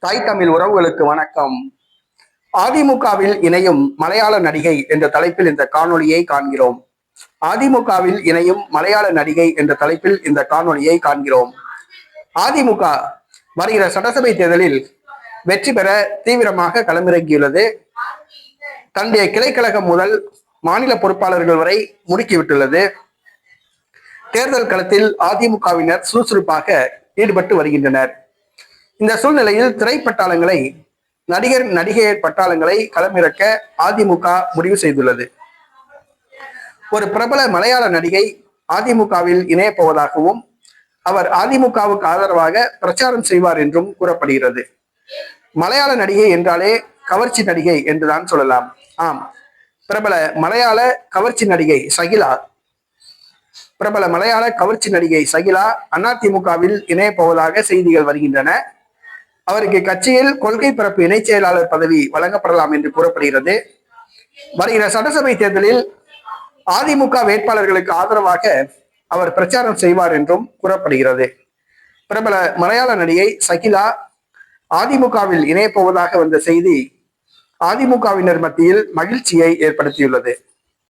தாய் தமிழ் உறவுகளுக்கு வணக்கம். அதிமுகவில் இணையும் மலையாள நடிகை என்ற தலைப்பில் இந்த காணொளியை காண்கிறோம். அதிமுகவில் இணையும் மலையாள நடிகை என்ற தலைப்பில் இந்த காணொளியை காண்கிறோம். அதிமுக வருகிற சட்டசபை தேர்தலில் வெற்றி பெற தீவிரமாக களமிறங்கியுள்ளது. தன்னுடைய கிளைக்கழகம் முதல் மாநில பொறுப்பாளர்கள் வரை முடுக்கிவிட்டுள்ளது. தேர்தல் களத்தில் அதிமுகவினர் சுறுசுறுப்பாக ஈடுபட்டு வருகின்றனர். இந்த சூழ்நிலையில் திரைப்பட்டாளங்களை நடிகர் நடிகையர் பட்டாளங்களை களமிறக்க அதிமுக முடிவு செய்துள்ளது. ஒரு பிரபல மலையாள நடிகை அதிமுகவில் இணைய போவதாகவும் அவர் அதிமுகவுக்கு ஆதரவாக பிரச்சாரம் செய்வார் என்றும் கூறப்படுகிறது. மலையாள நடிகை என்றாலே கவர்ச்சி நடிகை என்றுதான் சொல்லலாம். ஆம், பிரபல மலையாள கவர்ச்சி நடிகை சகிலா அதிமுகவில் இணைய போவதாக செய்திகள் வருகின்றன. அவருக்கு கட்சியில் கொள்கை பரப்பு இணைச் செயலாளர் பதவி வழங்கப்படலாம் என்று கூறப்படுகிறது. வருகிற சட்டசபை தேர்தலில் அதிமுக வேட்பாளர்களுக்கு ஆதரவாக அவர் பிரச்சாரம் செய்வார் என்றும் கூறப்படுகிறது. பிரபல மலையாள நடிகை சகிலா அதிமுகவில் இணைய போவதாக வந்த செய்தி அதிமுகவினர் மத்தியில் மகிழ்ச்சியை ஏற்படுத்தியுள்ளது.